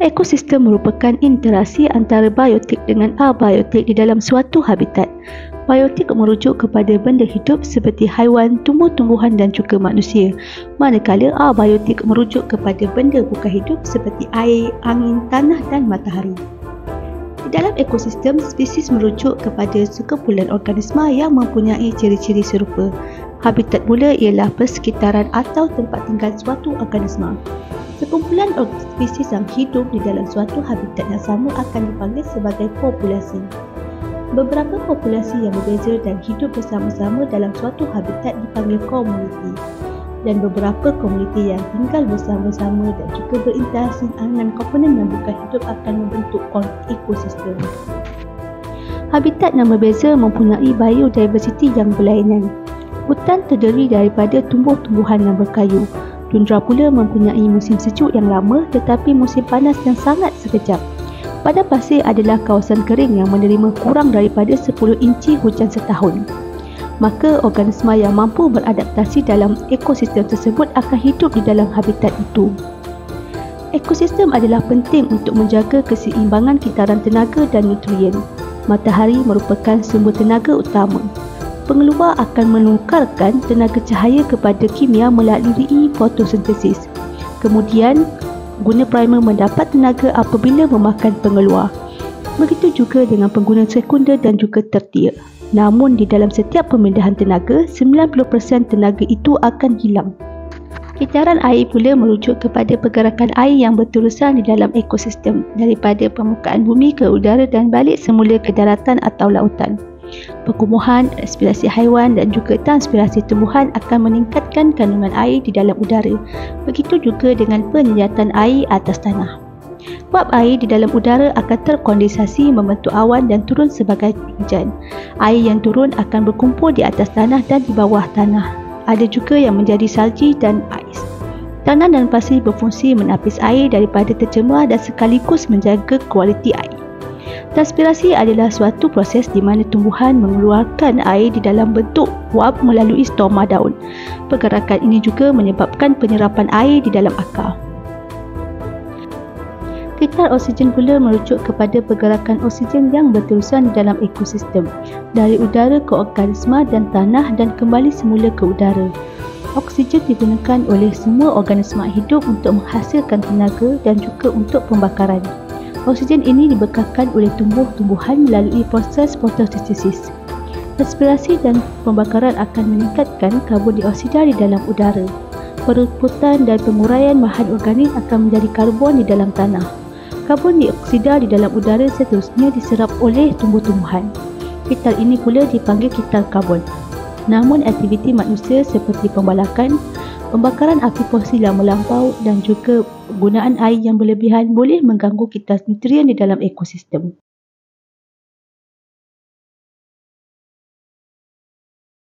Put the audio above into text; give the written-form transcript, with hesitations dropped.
Ekosistem merupakan interaksi antara biotik dengan abiotik di dalam suatu habitat. Biotik merujuk kepada benda hidup seperti haiwan, tumbuh-tumbuhan dan juga manusia. Manakala abiotik merujuk kepada benda bukan hidup seperti air, angin, tanah dan matahari. Di dalam ekosistem, spesies merujuk kepada sekumpulan organisma yang mempunyai ciri-ciri serupa. Habitat pula ialah persekitaran atau tempat tinggal suatu organisma. Sekumpulan spesies yang hidup di dalam suatu habitat yang sama akan dipanggil sebagai populasi. Beberapa populasi yang berbeza dan hidup bersama-sama dalam suatu habitat dipanggil komuniti. Dan beberapa komuniti yang tinggal bersama-sama dan juga berinteraksi dengan komponen yang bukan hidup akan membentuk ekosistem. Habitat yang berbeza mempunyai biodiversiti yang berlainan. Hutan terdiri daripada tumbuh-tumbuhan yang berkayu. Tundra pula mempunyai musim sejuk yang lama tetapi musim panas yang sangat sekejap. Padang pasir adalah kawasan kering yang menerima kurang daripada 10 inci hujan setahun. Maka organisma yang mampu beradaptasi dalam ekosistem tersebut akan hidup di dalam habitat itu. Ekosistem adalah penting untuk menjaga keseimbangan kitaran tenaga dan nutrien. Matahari merupakan sumber tenaga utama. Pengeluar akan menukarkan tenaga cahaya kepada kimia melalui fotosintesis. Kemudian, guna primer mendapat tenaga apabila memakan pengeluar. Begitu juga dengan pengguna sekunder dan juga tertier. Namun di dalam setiap pemindahan tenaga, 90% tenaga itu akan hilang. Kitaran air pula merujuk kepada pergerakan air yang berterusan di dalam ekosistem daripada permukaan bumi ke udara dan balik semula ke daratan atau lautan. Perkumuhan, respirasi haiwan dan juga transpirasi tumbuhan akan meningkatkan kandungan air di dalam udara. Begitu juga dengan penyejatan air atas tanah. Uap air di dalam udara akan terkondensasi membentuk awan dan turun sebagai hujan. Air yang turun akan berkumpul di atas tanah dan di bawah tanah. Ada juga yang menjadi salji dan ais. Tanah dan pasir berfungsi menapis air daripada tercemar dan sekaligus menjaga kualiti air. Transpirasi adalah suatu proses di mana tumbuhan mengeluarkan air di dalam bentuk uap melalui stoma daun. Pergerakan ini juga menyebabkan penyerapan air di dalam akar. Kitar oksigen pula merujuk kepada pergerakan oksigen yang berterusan di dalam ekosistem, dari udara ke organisma dan tanah dan kembali semula ke udara. Oksigen digunakan oleh semua organisma hidup untuk menghasilkan tenaga dan juga untuk pembakaran. Oksigen ini dibekalkan oleh tumbuh-tumbuhan melalui proses fotosintesis. Respirasi dan pembakaran akan meningkatkan karbon dioksida di dalam udara. Perebutan dan penguraian bahan organik akan menjadi karbon di dalam tanah. Karbon dioksida di dalam udara seterusnya diserap oleh tumbuh-tumbuhan. Kitar ini pula dipanggil kitar karbon. Namun aktiviti manusia seperti pembalakan, pembakaran api fosil yang melampau dan juga penggunaan air yang berlebihan boleh mengganggu kitar nutrien di dalam ekosistem.